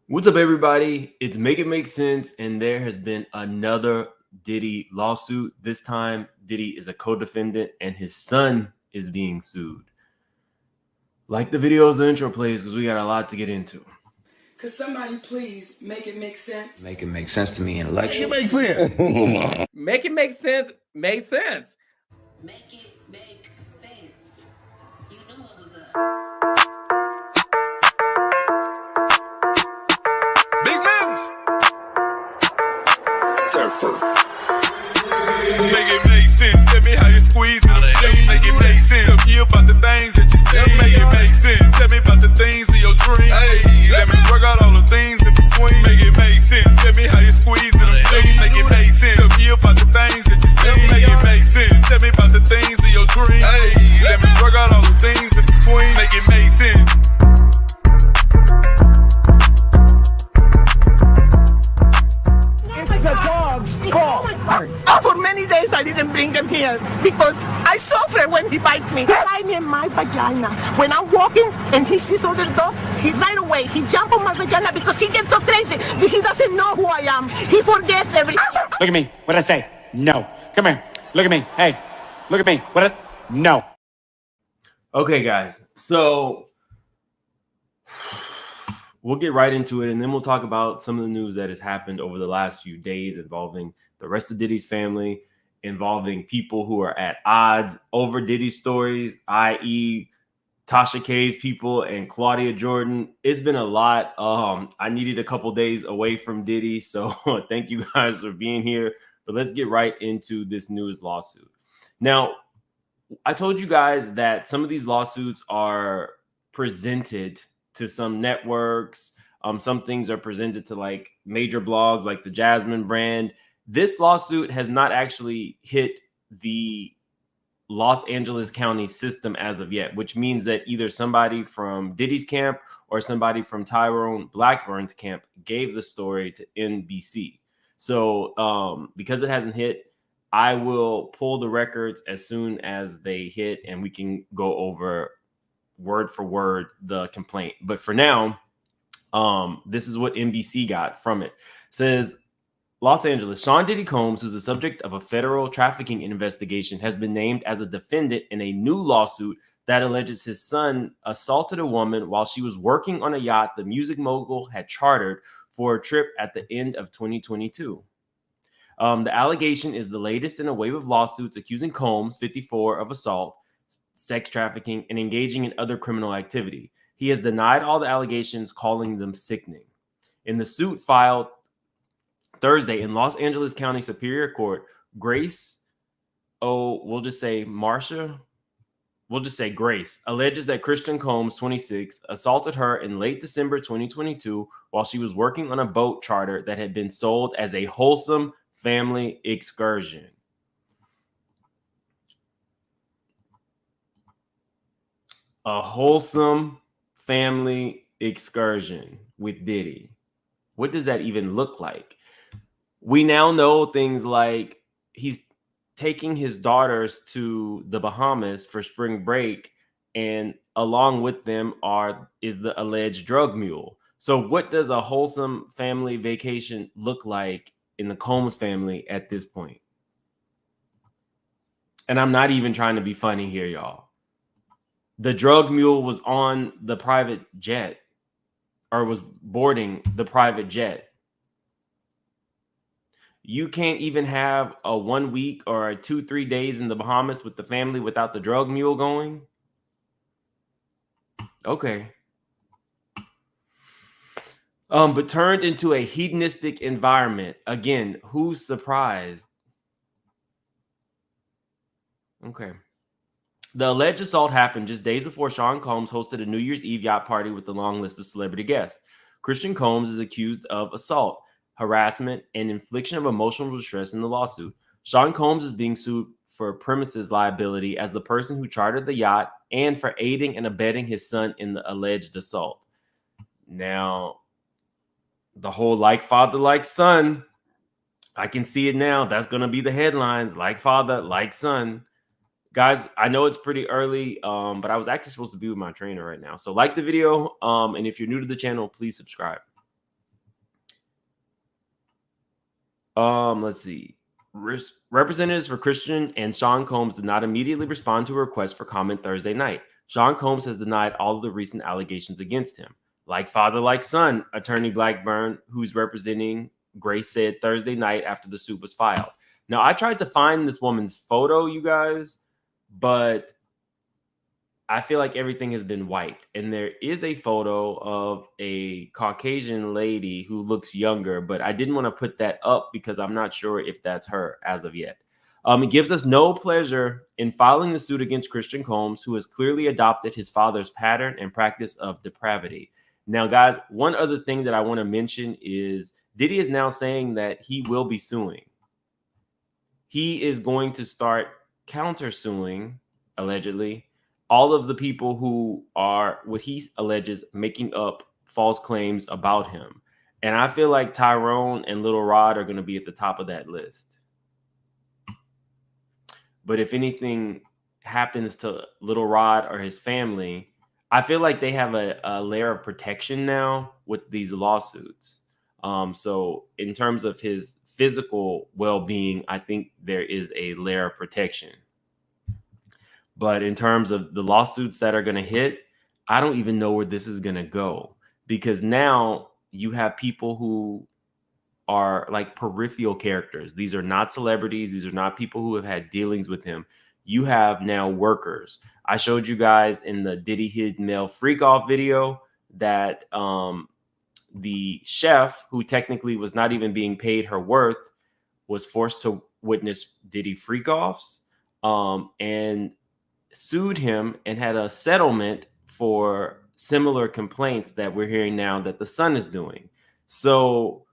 What's up, everybody? It's Make It Make Sense, and there has been another Diddy lawsuit. This time, Diddy is a co-defendant, and his son is being sued. Like the video as the intro plays, because we got a lot to get into. Could somebody please make it make sense? Make it make sense to me intellectually. Make it make sense. Make it make sense. Made sense. Make it make sense. You knew what was up. Big moves. Surfer. Make it make sense. Tell me how you squeeze it. Make it make sense. Tell me about the things that you say. Make it make sense. Tell me about the things of your dreams. Hey, let me work out all the things in between. Make it make sense. Tell me how you squeeze it. Make it make sense. Tell me about the things that you say. Make it make sense. Tell me about the things of your dreams. Hey, let me work out all the things in between. Make it make sense. The dogs call. For many days I didn't bring him here because I suffer when he bites me. He bite me in my vagina. When I'm walking and he sees other dog, he right away, he jump on my vagina because he gets so crazy. He doesn't know who I am. He forgets everything. Look at me. What did I say? No. Come here. Look at me. Hey, look at me. No. Okay, guys. So we'll get right into it, and then we'll talk about some of the news that has happened over the last few days involving the rest of Diddy's family, involving people who are at odds over Diddy's stories, i.e. Tasha K's people and Claudia Jordan. It's been a lot. I needed a couple days away from Diddy, so thank you guys for being here. But let's get right into this newest lawsuit. Now, I told you guys that some of these lawsuits are presented to some networks. Some things are presented to like major blogs like the Jasmine brand. This lawsuit has not actually hit the Los Angeles County system as of yet, which means that either somebody from Diddy's camp or somebody from Tyrone Blackburn's camp gave the story to NBC. So because it hasn't hit, I will pull the records as soon as they hit and we can go over word for word the complaint. But for now, this is what NBC got from it. It says, Los Angeles, Sean Diddy Combs, who's the subject of a federal trafficking investigation, has been named as a defendant in a new lawsuit that alleges his son assaulted a woman while she was working on a yacht the music mogul had chartered for a trip at the end of 2022. The allegation is the latest in a wave of lawsuits accusing Combs, 54, of assault, sex trafficking, and engaging in other criminal activity. He has denied all the allegations, calling them sickening. In the suit filed Thursday in Los Angeles County Superior Court, Grace, we'll just say Grace, alleges that Christian Combs, 26, assaulted her in late December 2022 while she was working on a boat charter that had been sold as a wholesome family excursion. A wholesome family excursion with Diddy. What does that even look like? We now know things like he's taking his daughters to the Bahamas for spring break, and along with them is the alleged drug mule. So what does a wholesome family vacation look like in the Combs family at this point? And I'm not even trying to be funny here, y'all. The drug mule was on the private jet, or was boarding the private jet. You can't even have a 1 week or a 2-3 days in the Bahamas with the family without the drug mule going? Okay. But turned into a hedonistic environment. Again, who's surprised? Okay. The alleged assault happened just days before Sean Combs hosted a New Year's Eve yacht party with a long list of celebrity guests. Christian Combs is accused of assault, harassment, and infliction of emotional distress in the lawsuit. Sean Combs is being sued for premises liability as the person who chartered the yacht and for aiding and abetting his son in the alleged assault. Now, the whole like father, like son, I can see it now. That's going to be the headlines. Like father, like son. Guys, I know it's pretty early, but I was actually supposed to be with my trainer right now. So like the video, and if you're new to the channel, please subscribe. Let's see. Representatives for Christian and Sean Combs did not immediately respond to a request for comment Thursday night. Sean Combs has denied all of the recent allegations against him. Like father, like son, attorney Blackburn, who's representing Grace, said Thursday night after the suit was filed. Now, I tried to find this woman's photo, you guys, but I feel like everything has been wiped. And there is a photo of a Caucasian lady who looks younger, but I didn't want to put that up because I'm not sure if that's her as of yet. It gives us no pleasure in filing the suit against Christian Combs, who has clearly adopted his father's pattern and practice of depravity. Now, guys, one other thing that I want to mention is Diddy is now saying that he will be suing. He is going to start countersuing, allegedly, all of the people who are, what he alleges, making up false claims about him. And I feel like Tyrone and Little Rod are going to be at the top of that list. But if anything happens to Little Rod or his family, I feel like they have a layer of protection now with these lawsuits. So in terms of his physical well-being, I think there is a layer of protection. But in terms of the lawsuits that are going to hit, I don't even know where this is going to go, because now you have people who are like peripheral characters. These are not celebrities. These are not people who have had dealings with him. You have now workers. I showed you guys in the Diddy Hid Male Freak Off video that the chef, who technically was not even being paid her worth, was forced to witness Diddy freak offs and sued him and had a settlement for similar complaints that we're hearing now that the son is doing. So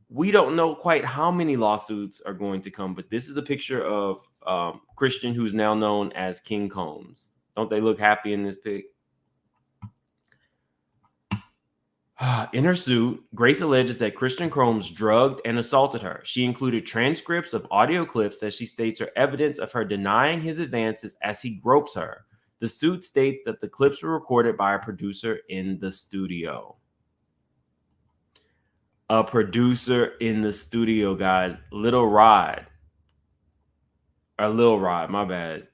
we don't know quite how many lawsuits are going to come, but this is a picture of Christian, who's now known as King Combs. Don't they look happy in this pic? In her suit, Grace alleges that Christian Combs drugged and assaulted her. She included transcripts of audio clips that she states are evidence of her denying his advances as he gropes her. The suit states that the clips were recorded by a producer in the studio. A producer in the studio, guys. Lil Rod, my bad.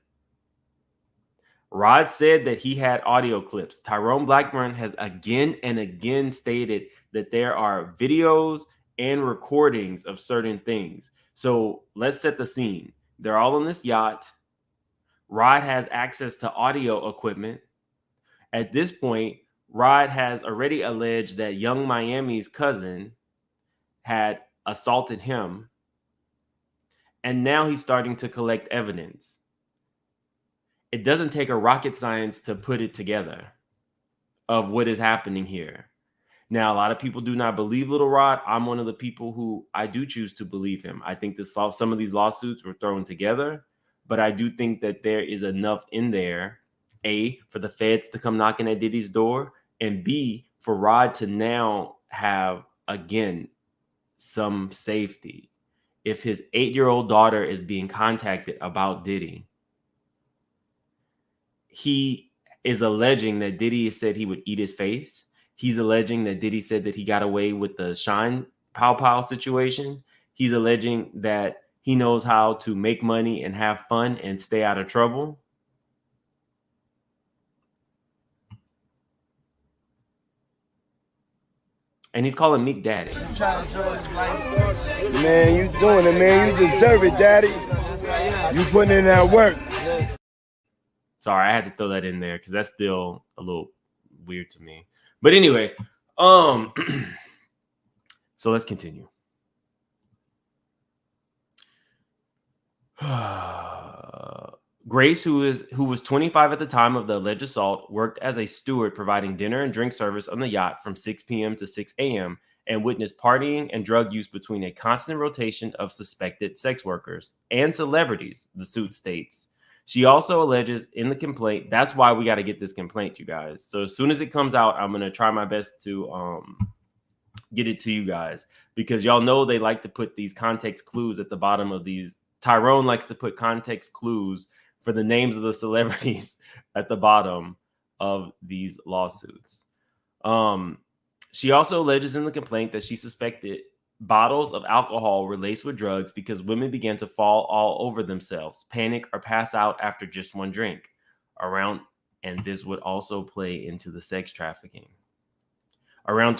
Rod said that he had audio clips. Tyrone Blackburn has again and again stated that there are videos and recordings of certain things. So let's set the scene. They're all on this yacht. Rod has access to audio equipment. At this point, Rod has already alleged that Young Miami's cousin had assaulted him. And now he's starting to collect evidence. It doesn't take a rocket science to put it together of what is happening here. Now, a lot of people do not believe Little Rod. I'm one of the people who I do choose to believe him. I think some of these lawsuits were thrown together, but I do think that there is enough in there, A, for the feds to come knocking at Diddy's door, and B, for Rod to now have, again, some safety. If his 8-year-old daughter is being contacted about Diddy, he is alleging that Diddy said he would eat his face. He's alleging that Diddy said that he got away with the Shine Pow Pow situation. He's alleging that he knows how to make money and have fun and stay out of trouble. And he's calling Meek daddy. Man, you doing it, man. You deserve it, daddy. You putting in that work. Sorry, I had to throw that in there because that's still a little weird to me. But anyway, so let's continue. Grace, who was 25 at the time of the alleged assault, worked as a steward providing dinner and drink service on the yacht from 6 p.m. to 6 a.m. and witnessed partying and drug use between a constant rotation of suspected sex workers and celebrities, the suit states. She also alleges in the complaint, that's why we got to get this complaint, you guys. So as soon as it comes out, I'm going to try my best to get it to you guys, because y'all know they like to put these context clues at the bottom of these. Tyrone likes to put context clues for the names of the celebrities at the bottom of these lawsuits. She also alleges in the complaint that she suspected bottles of alcohol were laced with drugs because women began to fall all over themselves, panic, or pass out after just one drink. And this would also play into the sex trafficking. Around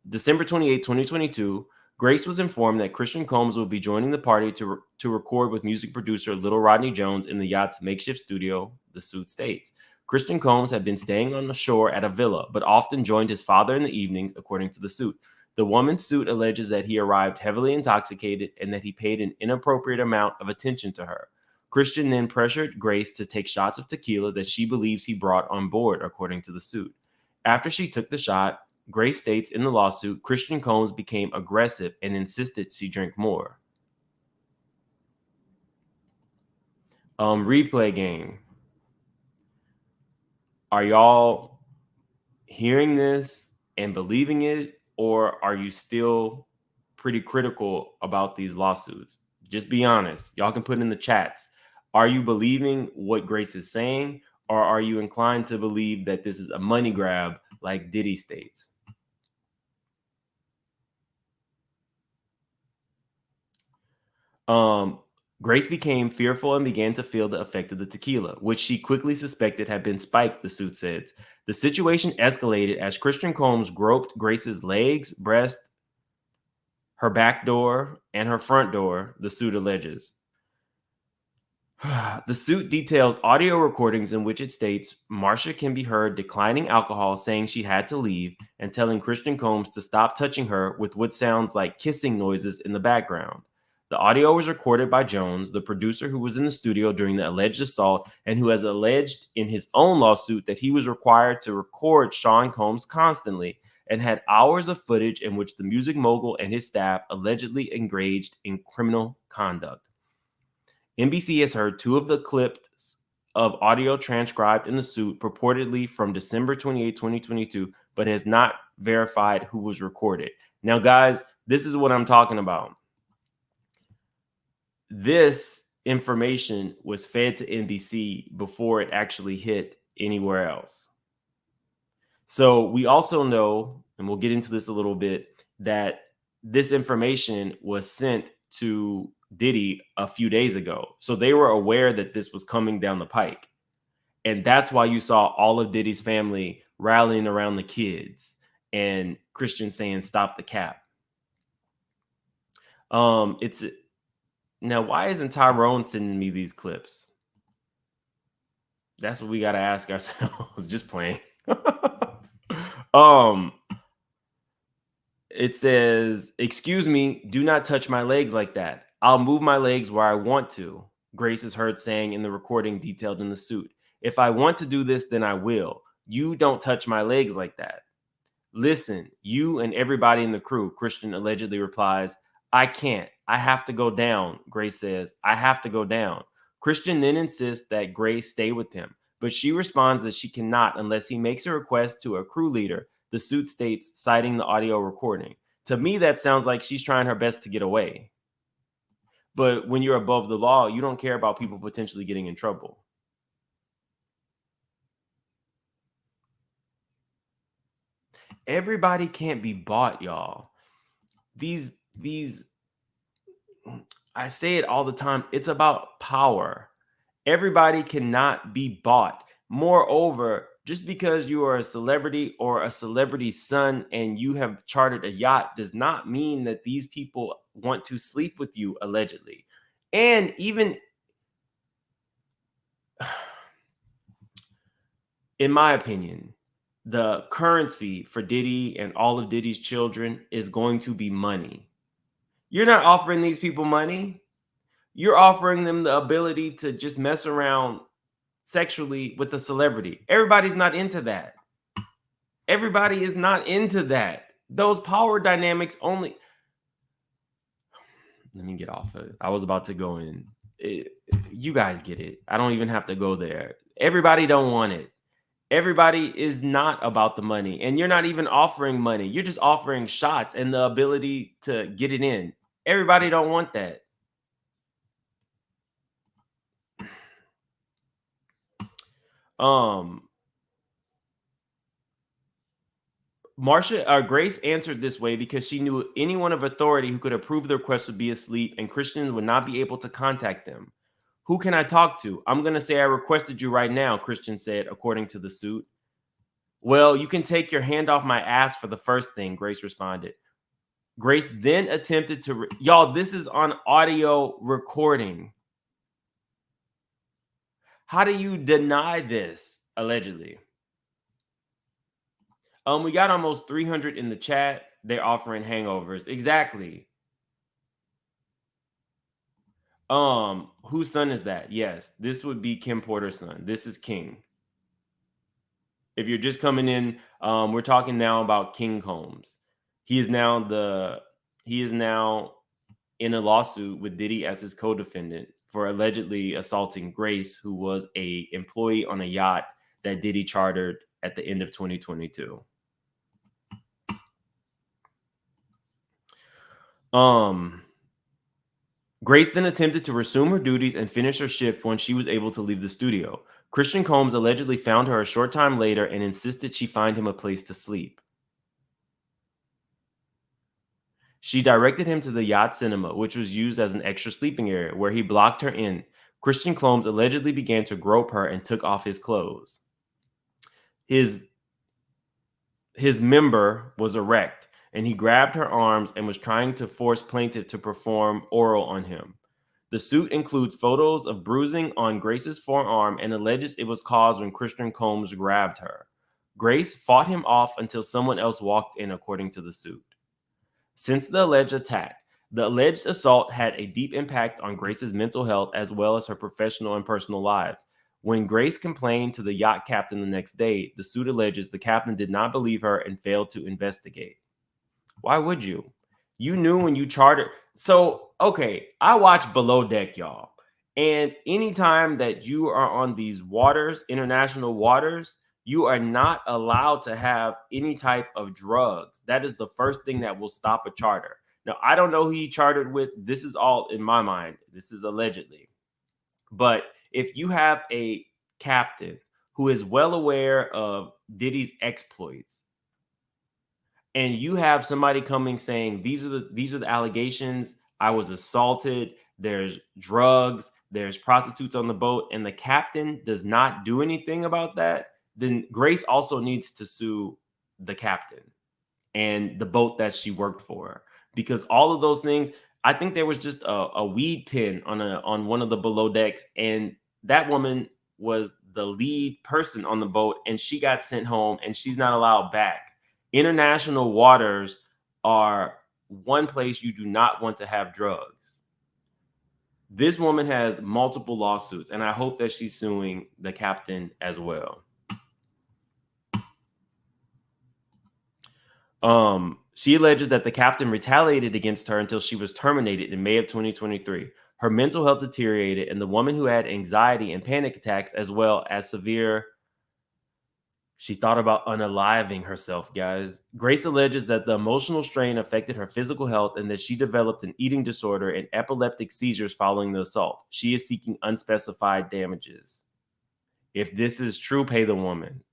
December 28, 2022, Grace was informed that Christian Combs would be joining the party to record with music producer Little Rodney Jones in the yacht's makeshift studio, the suit states. Christian Combs had been staying on the shore at a villa, but often joined his father in the evenings, according to the suit. The woman's suit alleges that he arrived heavily intoxicated and that he paid an inappropriate amount of attention to her. Christian then pressured Grace to take shots of tequila that she believes he brought on board, according to the suit. After she took the shot, Grace states in the lawsuit, Christian Combs became aggressive and insisted she drink more. Replay game. Are y'all hearing this and believing it, or are you still pretty critical about these lawsuits? Just be honest. Y'all can put in the chats. Are you believing what Grace is saying, or are you inclined to believe that this is a money grab like Diddy states? Grace became fearful and began to feel the effect of the tequila, which she quickly suspected had been spiked, the suit says. The situation escalated as Christian Combs groped Grace's legs, breast, her back door, and her front door, the suit alleges. The suit details audio recordings in which it states Marsha can be heard declining alcohol, saying she had to leave, and telling Christian Combs to stop touching her with what sounds like kissing noises in the background. The audio was recorded by Jones, the producer who was in the studio during the alleged assault and who has alleged in his own lawsuit that he was required to record Sean Combs constantly and had hours of footage in which the music mogul and his staff allegedly engaged in criminal conduct. NBC has heard two of the clips of audio transcribed in the suit, purportedly from December 28, 2022, but has not verified who was recorded. Now, guys, this is what I'm talking about. This information was fed to NBC before it actually hit anywhere else. So we also know, and we'll get into this a little bit, that this information was sent to Diddy a few days ago. So they were aware that this was coming down the pike. And that's why you saw all of Diddy's family rallying around the kids and Christian saying, stop the cap. Now, why isn't Tyrone sending me these clips? That's what we got to ask ourselves. Just playing. It says, excuse me, do not touch my legs like that. I'll move my legs where I want to, Grace is heard saying in the recording detailed in the suit. If I want to do this, then I will. You don't touch my legs like that. Listen, you and everybody in the crew, Christian allegedly replies, I can't. I have to go down, Grace says. I have to go down. Christian then insists that Grace stay with him, but she responds that she cannot unless he makes a request to a crew leader, the suit states, citing the audio recording. To me, that sounds like she's trying her best to get away. But when you're above the law, you don't care about people potentially getting in trouble. Everybody can't be bought, y'all. These I say it all the time. It's about power. Everybody cannot be bought. Moreover, just because you are a celebrity or a celebrity's son and you have chartered a yacht does not mean that these people want to sleep with you, allegedly. And even in my opinion, the currency for Diddy and all of Diddy's children is going to be money. You're not offering these people money. You're offering them the ability to just mess around sexually with the celebrity. Everybody's not into that. Everybody is not into that. Those power dynamics only. Let me get off of it. I was about to go in. You guys get it. I don't even have to go there. Everybody don't want it. Everybody is not about the money, and you're not even offering money. You're just offering shots and the ability to get it in. Everybody don't want that. Grace answered this way because she knew anyone of authority who could approve the request would be asleep and Christians would not be able to contact them. Who can I talk to? I'm going to say I requested you right now, Christian said, according to the suit. Well, you can take your hand off my ass for the first thing, Grace responded. Grace then attempted to... Y'all, this is on audio recording. How do you deny this, allegedly? We got almost 300 in the chat. They're offering hangovers. Exactly. Whose son is that? Yes, this would be Kim Porter's son. This is King. If you're just coming in, we're talking now about King Combs. He is now in a lawsuit with Diddy as his co-defendant for allegedly assaulting Grace, who was a employee on a yacht that Diddy chartered at the end of 2022. Grace then attempted to resume her duties and finish her shift when she was able to leave the studio. Christian Combs allegedly found her a short time later and insisted she find him a place to sleep. She directed him to the Yacht Cinema, which was used as an extra sleeping area, where he blocked her in. Christian Combs allegedly began to grope her and took off his clothes. His member was erect, and he grabbed her arms and was trying to force plaintiff to perform oral on him. The suit includes photos of bruising on Grace's forearm and alleges it was caused when Christian Combs grabbed her. Grace fought him off until someone else walked in, according to the suit. Since the alleged attack, the alleged assault had a deep impact on Grace's mental health as well as her professional and personal lives. When Grace complained to the yacht captain the next day, the suit alleges the captain did not believe her and failed to investigate. Why would you? You knew when you chartered. So, okay, I watch Below Deck, y'all. And anytime that you are on these waters, international waters, you are not allowed to have any type of drugs. That is the first thing that will stop a charter. Now, I don't know who he chartered with. This is all in my mind. This is allegedly. But if you have a captain who is well aware of Diddy's exploits, and you have somebody coming saying, these are the allegations, I was assaulted, there's drugs, there's prostitutes on the boat, and the captain does not do anything about that, then Grace also needs to sue the captain and the boat that she worked for. Because all of those things, I think there was just a weed pen on one of the below decks, and that woman was the lead person on the boat, and she got sent home, and she's not allowed back. International waters are one place you do not want to have drugs. This woman has multiple lawsuits, and I hope that she's suing the captain as well. She alleges that the captain retaliated against her until she was terminated in May of 2023. Her mental health deteriorated, and the woman who had anxiety and panic attacks as well as severe... She thought about unaliving herself, guys. Grace alleges that the emotional strain affected her physical health and that she developed an eating disorder and epileptic seizures following the assault. She is seeking unspecified damages. If this is true, pay the woman.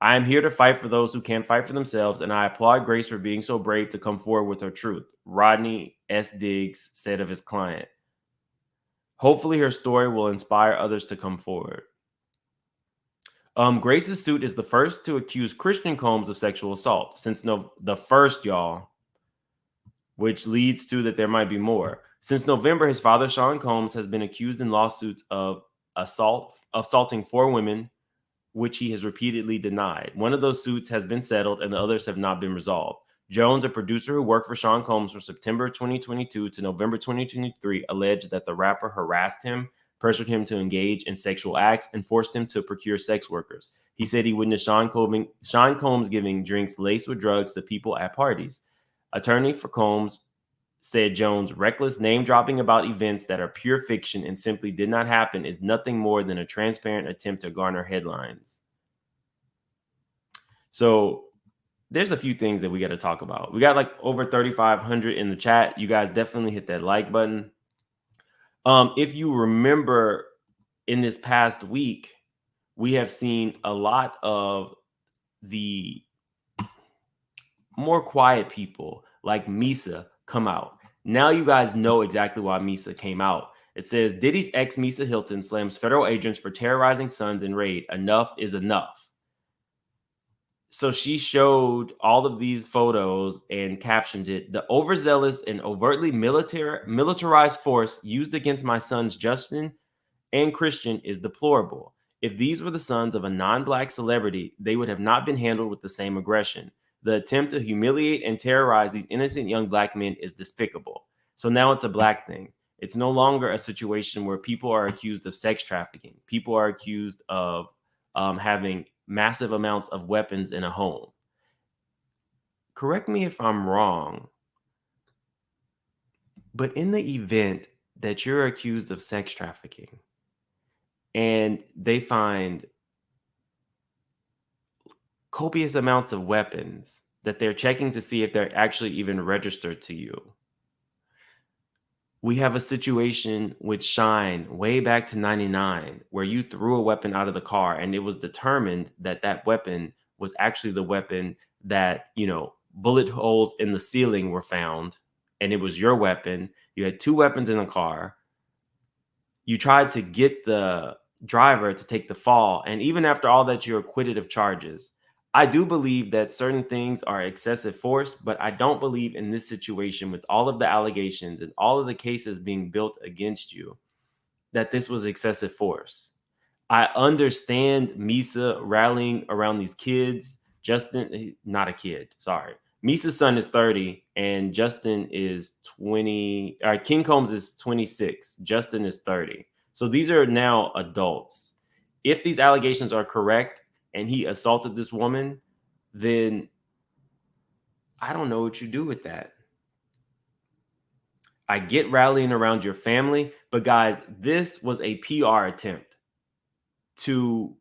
I am here to fight for those who can't fight for themselves, and I applaud Grace for being so brave to come forward with her truth, Rodney S. Diggs said of his client. Hopefully her story will inspire others to come forward. Grace's suit is the first to accuse Christian Combs of sexual assault since the first, y'all, which leads to that there might be more. Since November, his father, Sean Combs, has been accused in lawsuits of assaulting 4 women, which he has repeatedly denied. One of those suits has been settled and the others have not been resolved. Jones, a producer who worked for Sean Combs from September 2022 to November 2023, alleged that the rapper harassed him, pressured him to engage in sexual acts, and forced him to procure sex workers. He said he witnessed Sean Combs giving drinks laced with drugs to people at parties. Attorney for Combs said Jones' reckless name-dropping about events that are pure fiction and simply did not happen is nothing more than a transparent attempt to garner headlines. So there's a few things that we got to talk about. We got like over 3,500 in the chat. You guys definitely hit that like button. If you remember, in this past week, we have seen a lot of the more quiet people like Misa come out. Now you guys know exactly why Misa came out. It says Diddy's ex Misa Hilton slams federal agents for terrorizing sons in raid. Enough is enough. So she showed all of these photos and captioned it, the overzealous and overtly militarized force used against my sons Justin and Christian is deplorable. If these were the sons of a non-black celebrity, they would have not been handled with the same aggression. The attempt to humiliate and terrorize these innocent young black men is despicable. So now it's a black thing. It's no longer a situation where people are accused of sex trafficking. People are accused of having massive amounts of weapons in a home. Correct me if I'm wrong, but in the event that you're accused of sex trafficking and they find copious amounts of weapons that they're checking to see if they're actually even registered to you. We have a situation with Shine way back to 99 where you threw a weapon out of the car and it was determined that that weapon was actually the weapon that, bullet holes in the ceiling were found and it was your weapon. You had two weapons in the car. You tried to get the driver to take the fall. And even after all that, you're acquitted of charges. I do believe that certain things are excessive force, but I don't believe in this situation with all of the allegations and all of the cases being built against you that this was excessive force. I understand Misa rallying around these kids. Justin, not a kid, sorry. Misa's son is 30 and Justin is 20. King Combs is 26. Justin is 30. So these are now adults. If these allegations are correct and he assaulted this woman, then I don't know what you do with that. I get rallying around your family, but guys, this was a PR attempt to...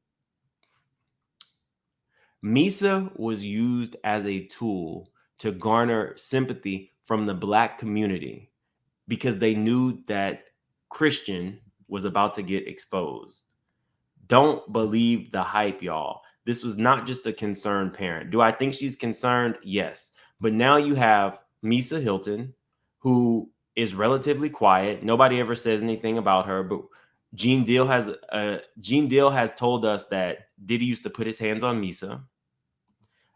Misa was used as a tool to garner sympathy from the black community because they knew that Christian was about to get exposed. Don't believe the hype, y'all. This was not just a concerned parent. Do I think she's concerned? Yes. But now you have Misa Hilton, who is relatively quiet. Nobody ever says anything about her, but Gene Deal has told us that Diddy used to put his hands on Misa.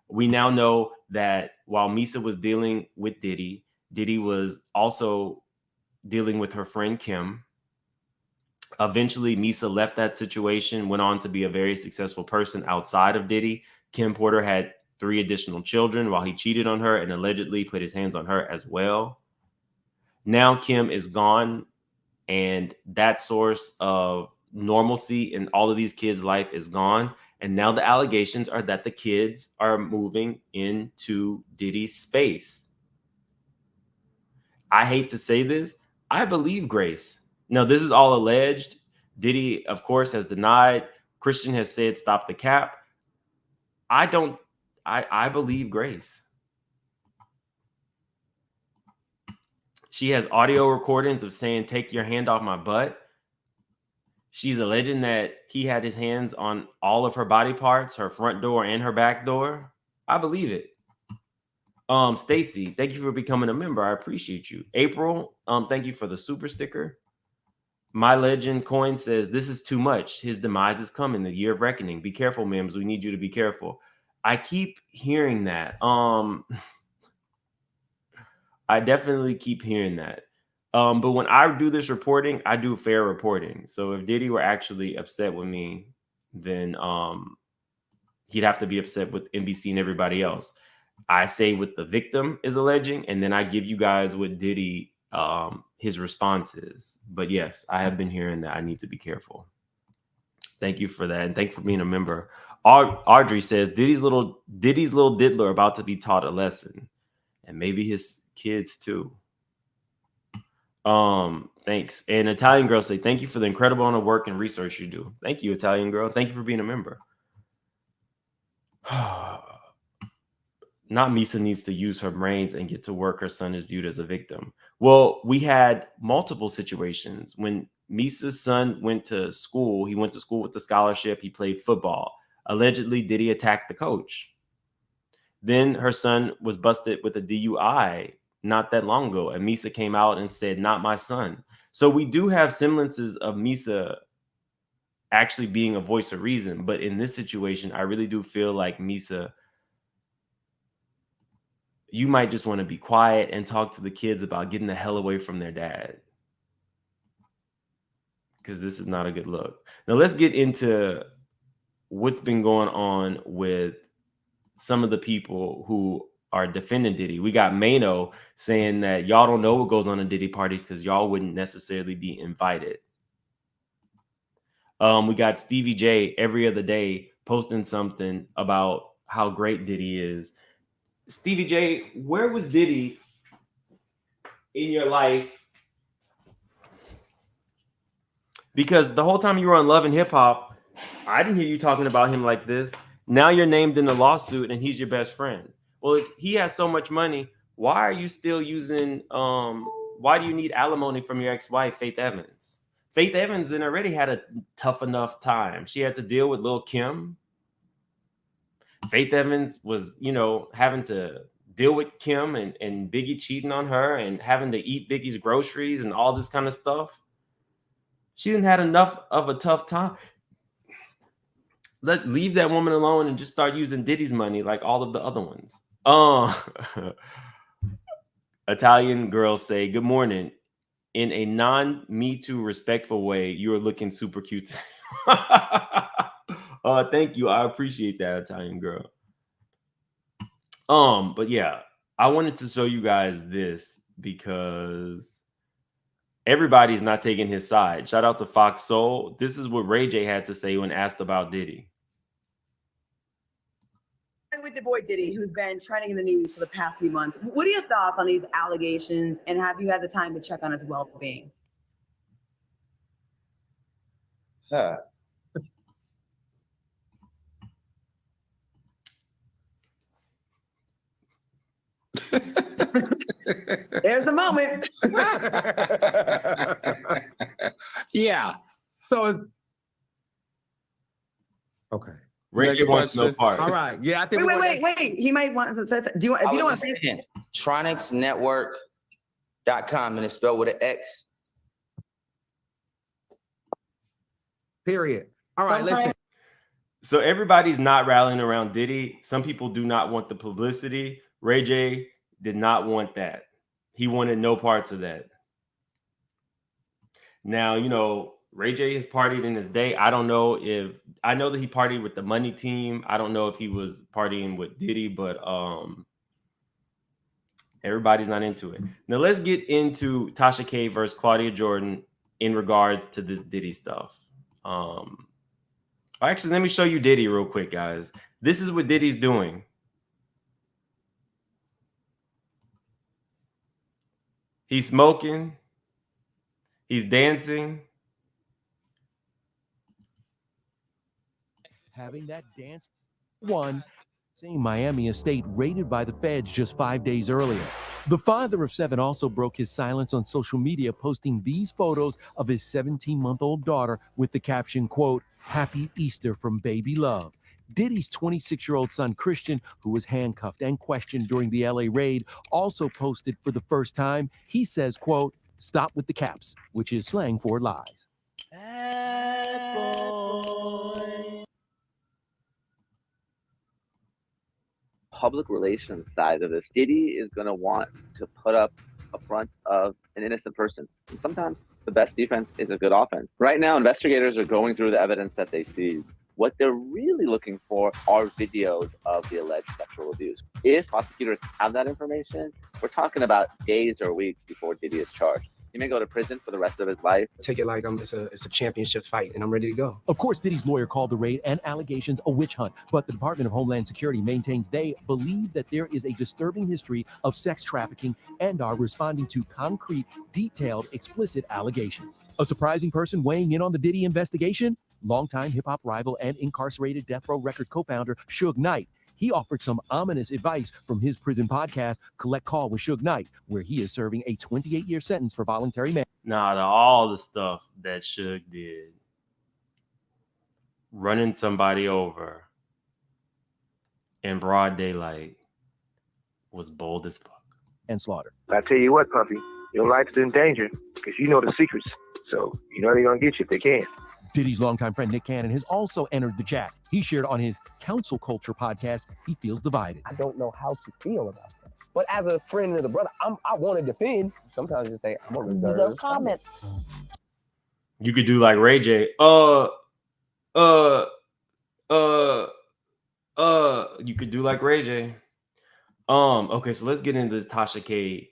We now know that while Misa was dealing with Diddy, Diddy was also dealing with her friend Kim. Eventually, Misa left that situation, went on to be a very successful person outside of Diddy. Kim Porter had 3 additional children while he cheated on her and allegedly put his hands on her as well. Now Kim is gone, and that source of normalcy in all of these kids' life is gone. And now the allegations are that the kids are moving into Diddy's space. I hate to say this. I believe Grace. Now, this is all alleged. Diddy, of course, has denied. Christian has said, stop the cap. I believe Grace. She has audio recordings of saying, take your hand off my butt. She's alleging that he had his hands on all of her body parts, her front door and her back door. I believe it. Stacy, thank you for becoming a member. I appreciate you. April, thank you for the super sticker. My Legend Coin says, this is too much. His demise is coming, the year of reckoning. Be careful, Mims. We need you to be careful. I keep hearing that. I definitely keep hearing that. But when I do this reporting, I do fair reporting. So if Diddy were actually upset with me, then he'd have to be upset with NBC and everybody else. I say what the victim is alleging, and then I give you guys what Diddy, his response is. But yes, I have been hearing that I need to be careful. Thank you for that. And thank you for being a member. Audrey says, Diddy's little diddler about to be taught a lesson. And maybe his kids too. Thanks. And Italian Girl say, thank you for the incredible amount of work and research you do. Thank you, Italian Girl. Thank you for being a member. Not Misa needs to use her brains and get to work. Her son is viewed as a victim. Well, we had multiple situations. When Misa's son went to school, he went to school with the scholarship. He played football. Allegedly, Diddy attacked the coach. Then her son was busted with a DUI not that long ago, and Misa came out and said, "Not my son." So we do have semblances of Misa actually being a voice of reason, but in this situation, I really do feel like Misa, you might just want to be quiet and talk to the kids about getting the hell away from their dad, because this is not a good look. Now let's get into what's been going on with some of the people who are defending Diddy. We got Mano saying that y'all don't know what goes on in Diddy parties because y'all wouldn't necessarily be invited. We got Stevie J every other day posting something about how great Diddy is. Stevie J, where was Diddy in your life? Because the whole time you were on Love and Hip Hop, I didn't hear you talking about him like this. Now you're named in a lawsuit and he's your best friend. Well, if he has so much money, why are you still using, why do you need alimony from your ex-wife, Faith Evans? Faith Evans then already had a tough enough time. She had to deal with Lil' Kim. Faith Evans was, having to deal with Kim and Biggie cheating on her and having to eat Biggie's groceries and all this kind of stuff. She didn't have enough of a tough time. Let's leave that woman alone and just start using Diddy's money like all of the other ones. Italian girls say, "Good morning. In a non-Me Too respectful way, you are looking super cute." Thank you. I appreciate that, Italian girl. But yeah, I wanted to show you guys this because everybody's not taking his side. Shout out to Fox Soul. This is what Ray J had to say when asked about Diddy. With the boy Diddy, who's been trending in the news for the past few months, what are your thoughts on these allegations, and have you had the time to check on his well-being? There's the moment. Yeah. So, okay. Ray wants no part. All right. Yeah, I think. Wait. He might want to say. Do you? If you don't want to say it. TronicsNetwork.com, and it's spelled with an X. Period. All right. Let's. So everybody's not rallying around Diddy. Some people do not want the publicity. Ray J did not want that. He wanted no parts of that. Now, Ray J has partied in his day. I know that he partied with the Money Team. I don't know if he was partying with Diddy, but everybody's not into it. Now let's get into Tasha K versus Claudia Jordan in regards to this Diddy stuff. Actually, let me show you Diddy real quick, guys. This is what Diddy's doing. He's smoking. He's dancing. Having that dance same Miami estate raided by the feds just 5 days earlier. The father of 7 also broke his silence on social media, posting these photos of his 17-month-old daughter with the caption, quote, "Happy Easter from baby love." Diddy's 26-year-old son, Christian, who was handcuffed and questioned during the LA raid, also posted for the first time. He says, quote, "Stop with the caps," which is slang for lies. Public relations side of this, Diddy is going to want to put up a front of an innocent person. And sometimes the best defense is a good offense. Right now, investigators are going through the evidence that they seized. What they're really looking for are videos of the alleged sexual abuse. If prosecutors have that information, we're talking about days or weeks before Diddy is charged. He may go to prison for the rest of his life. Take it like it's a championship fight, and I'm ready to go. Of course, Diddy's lawyer called the raid and allegations a witch hunt, but the Department of Homeland Security maintains they believe that there is a disturbing history of sex trafficking and are responding to concrete, detailed, explicit allegations. A surprising person weighing in on the Diddy investigation? Longtime hip-hop rival and incarcerated Death Row Records co-founder Suge Knight. He offered some ominous advice from his prison podcast, Collect Call with Suge Knight, where he is serving a 28-year sentence for voluntary manslaughter. Now, all the stuff that Suge did, running somebody over in broad daylight, was bold as fuck. And slaughter. I tell you what, puppy, your life's in danger because you know the secrets. So you know they're gonna get you if they can. Diddy's longtime friend Nick Cannon has also entered the chat. He shared on his Council Culture podcast he feels divided. I don't know how to feel about that. But as a friend and a brother, I want to defend. Sometimes you say, I'm going to reserve comment. You could do like Ray J. You could do like Ray J. Okay, so let's get into this Tasha K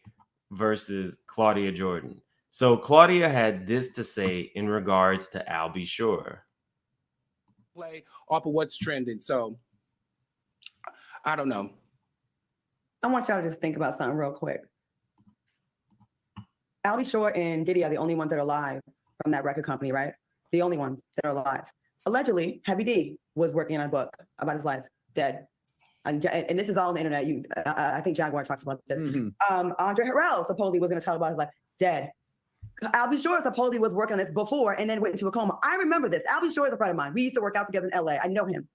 versus Claudia Jordan. So Claudia had this to say in regards to I'll Be Sure. Play off of what's trending. So I don't know. I want y'all to just think about something real quick. I'll Be Sure and Diddy are the only ones that are alive from that record company, right? The only ones that are alive. Allegedly, Heavy D was working on a book about his life, dead. And this is all on the internet. I think Jaguar talks about this. Andre Harrell supposedly was going to tell about his life, dead. I'll Be Sure supposedly was working on this before and then went into a coma. I remember this. I'll Be Sure is a friend of mine. We used to work out together in LA. I know him.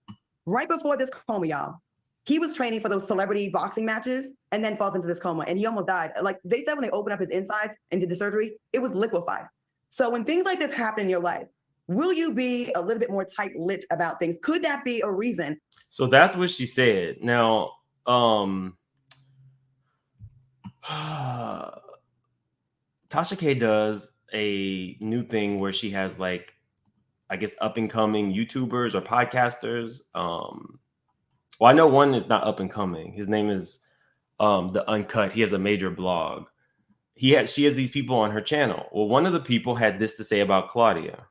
Right before this coma, y'all, he was training for those celebrity boxing matches and then falls into this coma and he almost died. Like they said when they opened up his insides and did the surgery, it was liquefied. So when things like this happen in your life, will you be a little bit more tight-lipped about things? Could that be a reason? So that's what she said. Now, Tasha K does a new thing where she has like, I guess, up and coming YouTubers or podcasters. Well, I know one is not up and coming. His name is The Uncut. He has a major blog. She has these people on her channel. Well, one of the people had this to say about Claudia.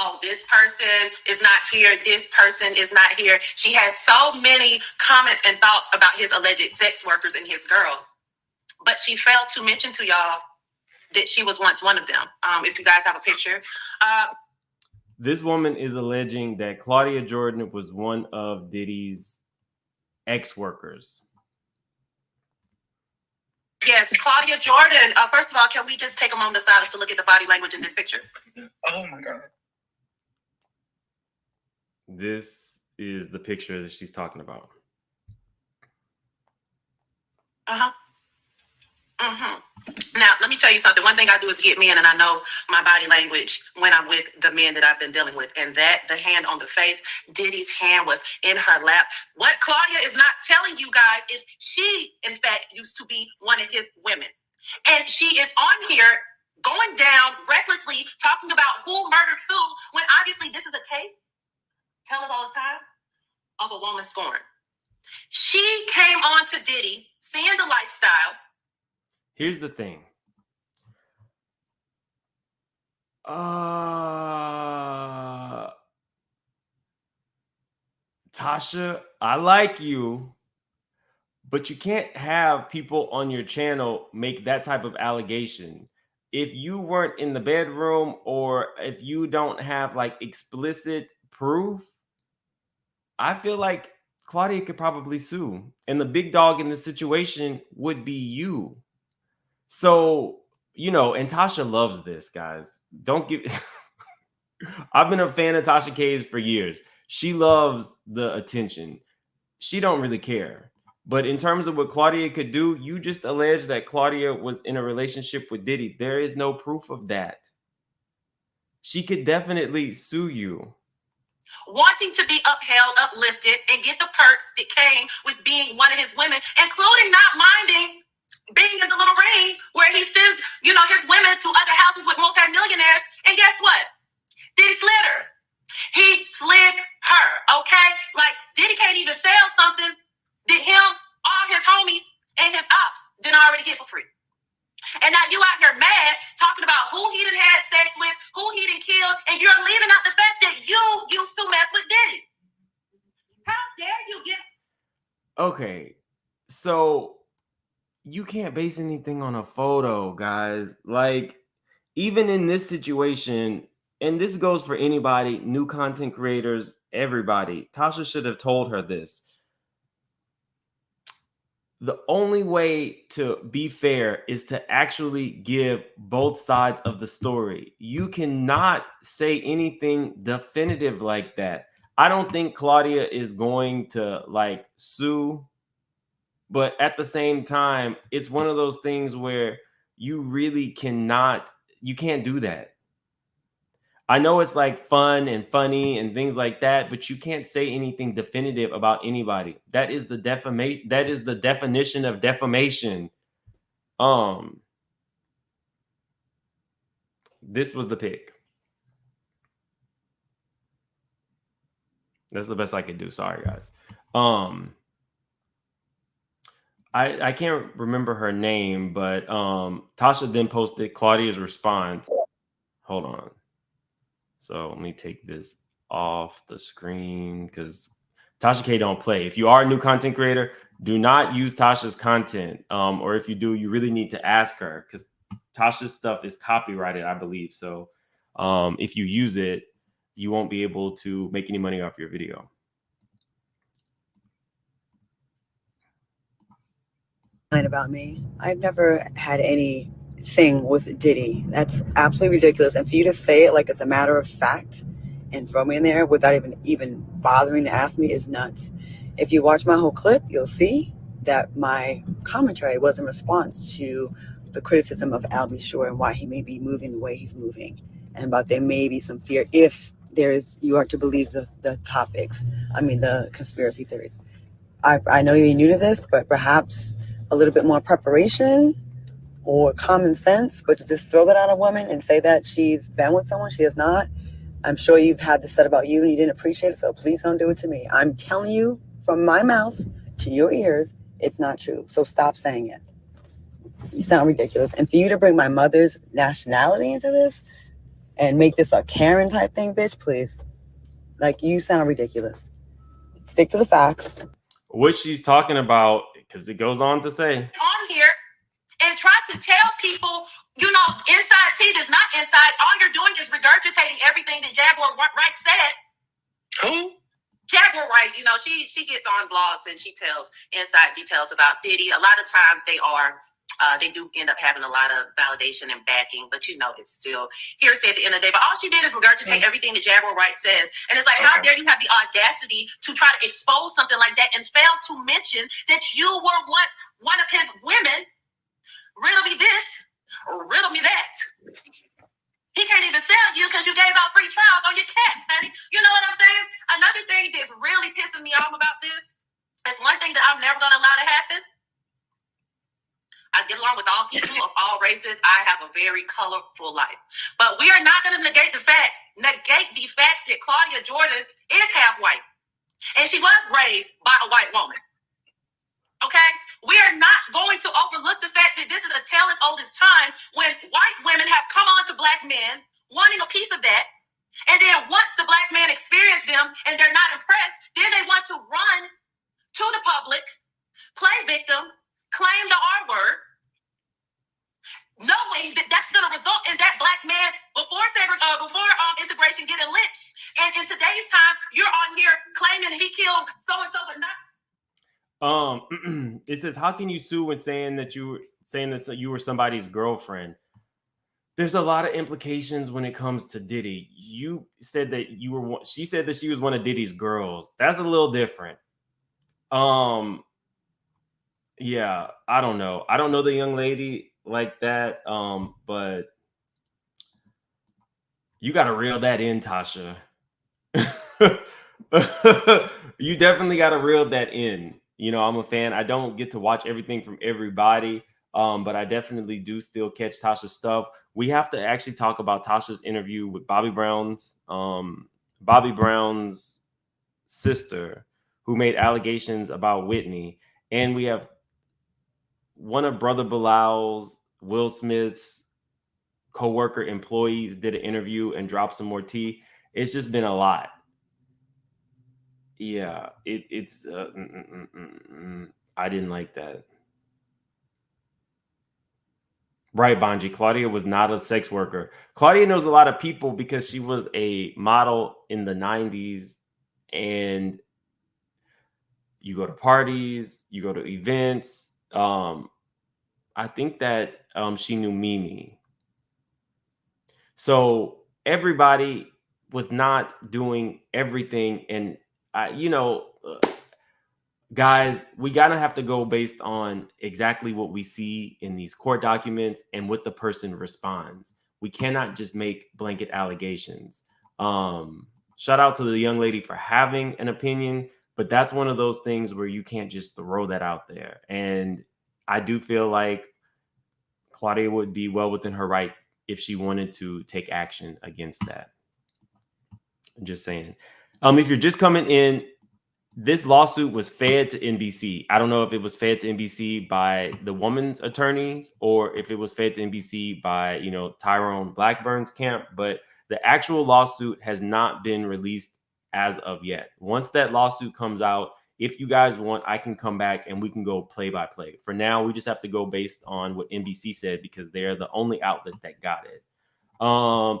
Oh, this person is not here. This person is not here. She has so many comments and thoughts about his alleged sex workers and his girls. But she failed to mention to y'all that she was once one of them. If you guys have a picture. This woman is alleging that Claudia Jordan was one of Diddy's ex-workers. Yes, Claudia Jordan. First of all, can we just take a moment of silence to look at the body language in this picture? Oh, my God. This is the picture that she's talking about. Now, let me tell you something. One thing I do is get men, and I know my body language when I'm with the men that I've been dealing with. And that, the hand on the face, Diddy's hand was in her lap. What Claudia is not telling you guys is she, in fact, used to be one of his women. And she is on here going down recklessly, talking about who murdered who, when obviously this is a case, tell us all the time, of a woman scorned. She came on to Diddy, seeing the lifestyle. Here's the thing. Tasha, I like you, but you can't have people on your channel make that type of allegation. If you weren't in the bedroom or if you don't have like explicit proof, I feel like Claudia could probably sue. And the big dog in this situation would be you. So, you know, and Tasha loves this, guys. Don't give... I've been a fan of Tasha K's for years. She loves the attention. She don't really care. But in terms of what Claudia could do, you just alleged that Claudia was in a relationship with Diddy. There is no proof of that. She could definitely sue you. Wanting to be upheld, uplifted, and get the perks that came with being one of his women, including not minding being in the little ring where he sends, you know, his women to other houses with multimillionaires. And guess what? Diddy slid her. He slid her, okay? Like, Diddy can't even sell something that him, all his homies, and his ops didn't already get for free. And now you out here mad, talking about who he done had sex with, who he done killed, and you're leaving out the fact that you used to mess with Diddy. How dare you get... Okay, so you can't base anything on a photo, guys. Like, even in this situation, and this goes for anybody, new content creators, everybody, Tasha should have told her this. The only way to be fair is to actually give both sides of the story. You cannot say anything definitive like that. I don't think Claudia is going to like sue But at the same time, it's one of those things where you really cannot, you can't do that. I know it's like fun and funny and things like that, but you can't say anything definitive about anybody. That is the definition of defamation. This was the pick. That's the best I could do. Sorry, guys. I can't remember her name, but Tasha then posted Claudia's response. Hold on. So let me take this off the screen because Tasha K don't play. If you are a new content creator, do not use Tasha's content. Or if you do, you really need to ask her because Tasha's stuff is copyrighted, I believe. So if you use it, you won't be able to make any money off your video. About me, I've never had anything with Diddy. That's absolutely ridiculous. And for you to say it like it's a matter of fact and throw me in there without even bothering to ask me is nuts. If you watch my whole clip, you'll see that my commentary was in response to the criticism of Al B. Sure and why he may be moving the way he's moving, and about there may be some fear if you are to believe the topics. I mean the conspiracy theories. I know you're new to this, but perhaps a little bit more preparation or common sense, but to just throw that at a woman and say that she's been with someone she is not, I'm sure you've had this said about you and you didn't appreciate it, so please don't do it to me. I'm telling you from my mouth to your ears, it's not true. So stop saying it. You sound ridiculous. And for you to bring my mother's nationality into this and make this a Karen type thing, bitch, please. Like, you sound ridiculous. Stick to the facts. What she's talking about, because it goes on to say on here and try to tell people, inside tea is not inside. All you're doing is regurgitating everything that Jaguar Wright said. Who? Jaguar Wright, she gets on blogs and she tells inside details about Diddy. A lot of times they do end up having a lot of validation and backing, but it's still hearsay at the end of the day. But all she did is regurgitate everything that Jaguar Wright says. And it's like, how dare you have the audacity to try to expose something like that and fail to mention that you were once one of his women? Riddle me this, or riddle me that. He can't even sell you because you gave out free trials on your cat, honey. You know what I'm saying? Another thing that's really pissing me off about this is one thing that I'm never going to allow to happen. I get along with all people of all races. I have a very colorful life. But we are not going to negate the fact that Claudia Jordan is half white. And she was raised by a white woman. Okay? We are not going to overlook the fact that this is a tale as old as time when white women have come on to black men wanting a piece of that. And then once the black man experience them and they're not impressed, then they want to run to the public, play victim, claim the R word, knowing that that's going to result in that black man before integration getting lynched. And in today's time, you're on here claiming he killed so-and-so, but not. It says, how can you sue when saying that you were somebody's girlfriend? There's a lot of implications when it comes to Diddy. You said that she said that she was one of Diddy's girls. That's a little different. Yeah, I don't know. I don't know the young lady like that. But you got to reel that in, Tasha. You definitely got to reel that in. I'm a fan. I don't get to watch everything from everybody, but I definitely do still catch Tasha's stuff. We have to actually talk about Tasha's interview with Bobby Brown's sister, who made allegations about Whitney. And we have one of Brother Bilal's, Will Smith's co-worker employees did an interview and dropped some more tea. It's just been a lot. Yeah, it's I didn't like that. Right, Bonji. Claudia was not a sex worker. Claudia knows a lot of people because she was a model in the 90s, and you go to parties, you go to events. I think that she knew Mimi. So everybody was not doing everything, and guys, we gotta have to go based on exactly what we see in these court documents and what the person responds. We cannot just make blanket allegations. Shout out to the young lady for having an opinion, but that's one of those things where you can't just throw that out there. And I do feel like Claudia would be well within her right if she wanted to take action against that. I'm just saying. If you're just coming in, this lawsuit was fed to NBC. I don't know if it was fed to NBC by the woman's attorneys or if it was fed to NBC by, you know, Tyrone Blackburn's camp, but the actual lawsuit has not been released as of yet. Once that lawsuit comes out, if you guys want, I can come back and we can go play by play. For now, we just have to go based on what NBC said because they're the only outlet that got it.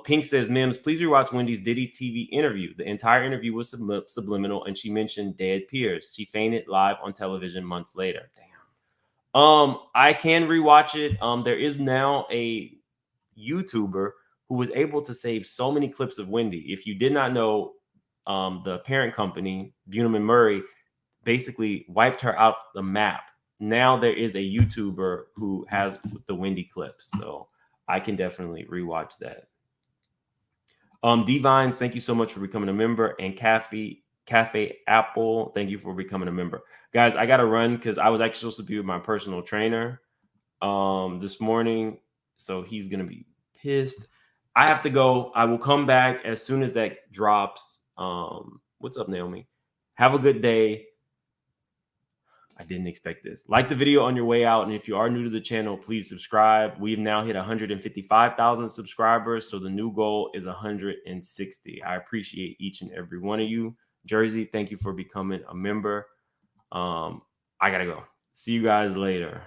Pink says, Mims, please rewatch Wendy's Diddy TV interview. The entire interview was subliminal, and she mentioned dead peers. She fainted live on television months later. Damn. I can rewatch it. There is now a YouTuber who was able to save so many clips of Wendy. If you did not know, the parent company, Bunham and Murray, basically wiped her out the map. Now there is a YouTuber who has the Wendy clips. So I can definitely rewatch that. Divines, thank you so much for becoming a member. And Cafe Apple, thank you for becoming a member. Guys, I got to run because I was actually supposed to be with my personal trainer this morning. So he's going to be pissed. I have to go. I will come back as soon as that drops. What's up, Naomi? Have a good day. I didn't expect this. Like the video on your way out. And if you are new to the channel, please subscribe. We've now hit 155,000 subscribers. So the new goal is 160. I appreciate each and every one of you. Jersey, thank you for becoming a member. I got to go. See you guys later.